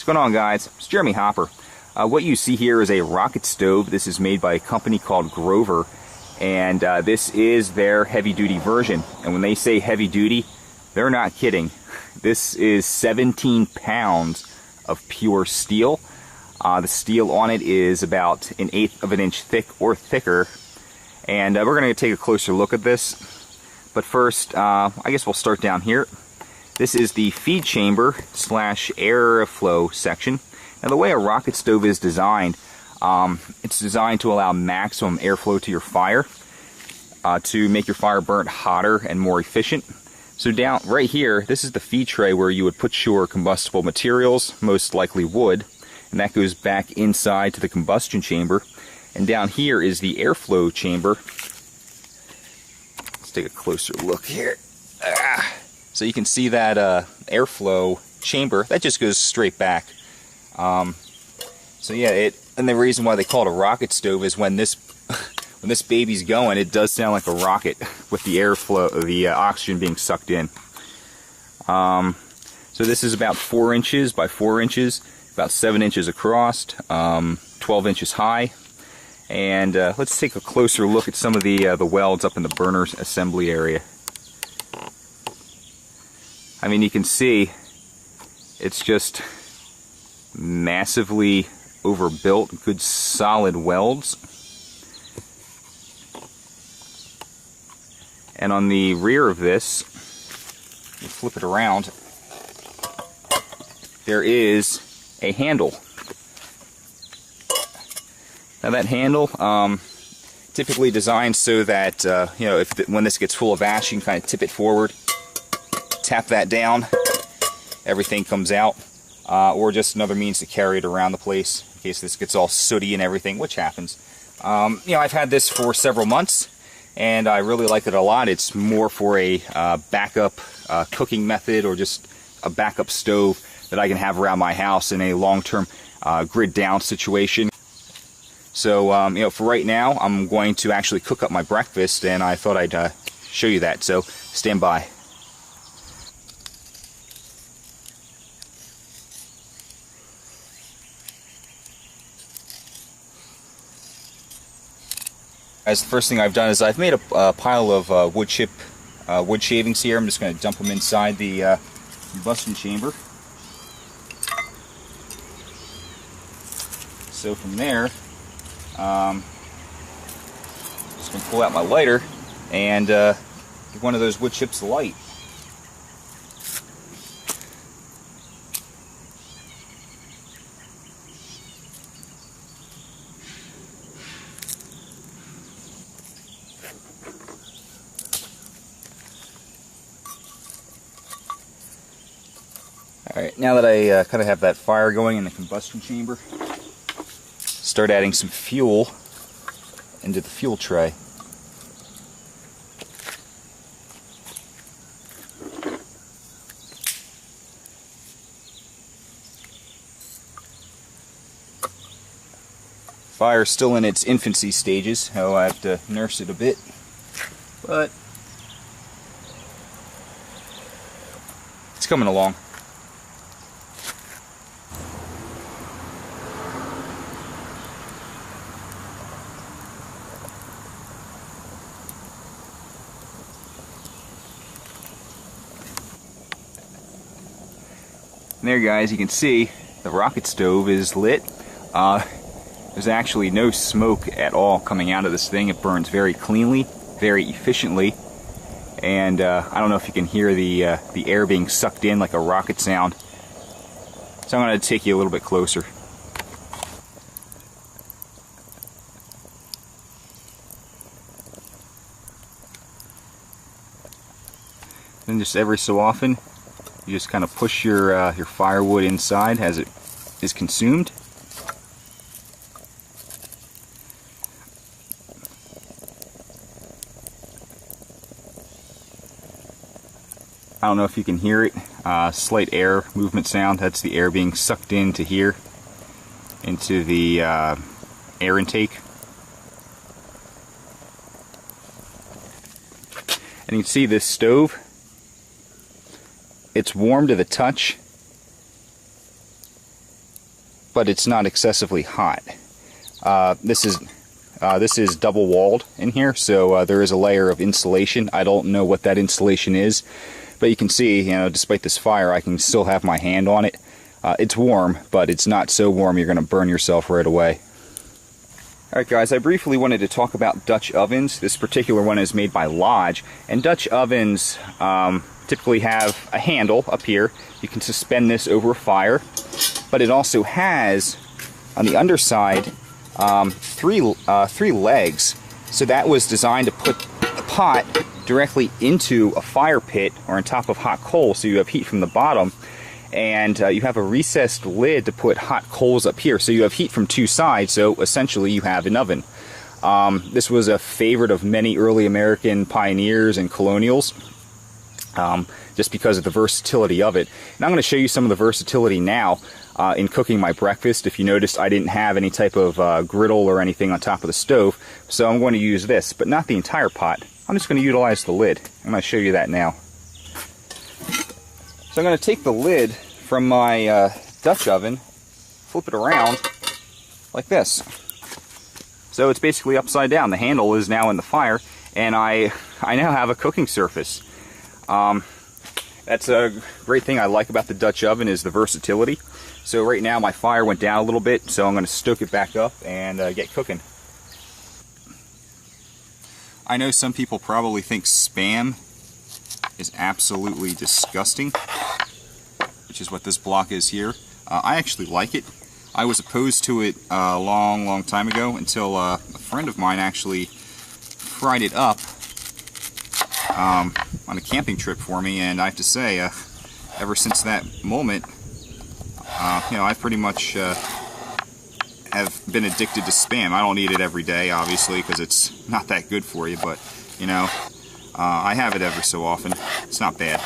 going on, guys? It's Jeremy Hopper. What you see here is a rocket stove. This is made by a company called Grover, and this is their heavy-duty version. And when they say heavy-duty, they're not kidding. This is 17 pounds of pure steel. The steel on it is about 1/8 of an inch thick or thicker. And we're going to take a closer look at this. But first, I guess we'll start down here. This is the feed chamber / airflow section. Now, the way a rocket stove is designed, it's designed to allow maximum airflow to your fire, to make your fire burn hotter and more efficient. So down right here, this is the feed tray where you would put your combustible materials, most likely wood, and that goes back inside to the combustion chamber. And down here is the airflow chamber. Let's take a closer look here. So you can see that airflow chamber that just goes straight back. So yeah, and the reason why they call it a rocket stove is when this baby's going, it does sound like a rocket with the airflow, the oxygen being sucked in. So this is about 4 inches by 4 inches, about 7 inches across, 12 inches high. And let's take a closer look at some of the welds up in the burner's assembly area. I mean, you can see it's just massively overbuilt, good solid welds. And on the rear of this, you flip it around, there is a handle. Now that handle, typically designed so that you know, when this gets full of ash, you can kind of tip it forward, tap that down, everything comes out, or just another means to carry it around the place in case this gets all sooty and everything, which happens. You know, I've had this for several months, and I really like it a lot. It's more for a backup cooking method, or just a backup stove that I can have around my house in a long-term grid down situation. So, you know, for right now, I'm going to actually cook up my breakfast, and I thought I'd show you that. So, stand by. As the first thing I've done is I've made a pile of wood shavings here. I'm just going to dump them inside the combustion chamber. So from there, just going to pull out my lighter and give one of those wood chips a light. Alright, now that I kind of have that fire going in the combustion chamber, start adding some fuel into the fuel tray. Fire's still in its infancy stages, so I have to nurse it a bit, but it's coming along. And there, guys, you can see the rocket stove is lit. There's actually no smoke at all coming out of this thing. It burns very cleanly, very efficiently, and I don't know if you can hear the air being sucked in like a rocket sound. So I'm going to take you a little bit closer. And just every so often, you just kind of push your firewood inside as it is consumed. I don't know if you can hear it. Slight air movement sound. That's the air being sucked into here, into the air intake. And you can see this stove. It's warm to the touch. but it's not excessively hot. This is double walled in here, so there is a layer of insulation. I don't know what that insulation is, but you can see, you know, despite this fire, I can still have my hand on it. It's warm, but it's not so warm you're going to burn yourself right away. Alright guys, I briefly wanted to talk about Dutch ovens. This particular one is made by Lodge, and Dutch ovens typically have a handle up here. You can suspend this over a fire, but it also has, on the underside, three legs. So that was designed to put the pot directly into a fire pit or on top of hot coals, so you have heat from the bottom, and you have a recessed lid to put hot coals up here, so you have heat from two sides, so essentially you have an oven. This was a favorite of many early American pioneers and colonials, just because of the versatility of it. And I'm going to show you some of the versatility now in cooking my breakfast. If you noticed, I didn't have any type of griddle or anything on top of the stove, so I'm going to use this, but not the entire pot. I'm just going to utilize the lid. I'm going to show you that now. So I'm going to take the lid from my Dutch oven, flip it around like this. So it's basically upside down. The handle is now in the fire, and I now have a cooking surface. That's a great thing I like about the Dutch oven, is the versatility. So right now my fire went down a little bit, so I'm going to stoke it back up and get cooking. I know some people probably think Spam is absolutely disgusting, which is what this block is here. I actually like it. I was opposed to it a long time ago, until a friend of mine actually fried it up on a camping trip for me, and I have to say, ever since that moment, you know, I pretty much have been addicted to Spam. I don't eat it every day, obviously, because it's not that good for you, but, you know, I have it every so often. It's not bad.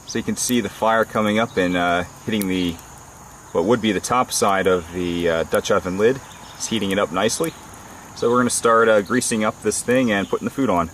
So you can see the fire coming up and hitting the, what would be the top side of the Dutch oven lid. It's heating it up nicely. So we're going to start greasing up this thing and putting the food on.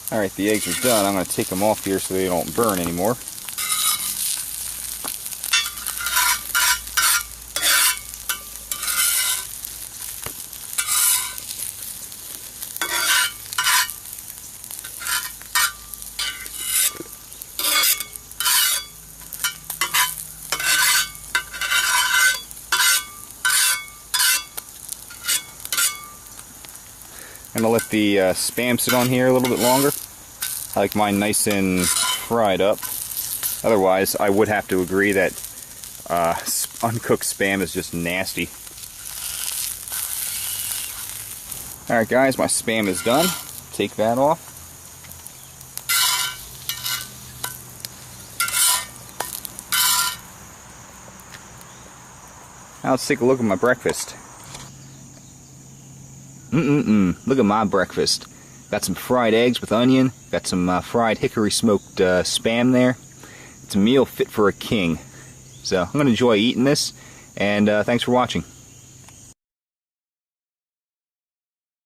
Alright, the eggs are done. I'm going to take them off here so they don't burn anymore. I'm going to let the Spam sit on here a little bit longer. I like mine nice and fried up. Otherwise, I would have to agree that uncooked Spam is just nasty. Alright guys, my Spam is done. Take that off. Now let's take a look at my breakfast. Look at my breakfast. Got some fried eggs with onion. Got some fried hickory smoked Spam there. It's a meal fit for a king. So I'm going to enjoy eating this, and thanks for watching.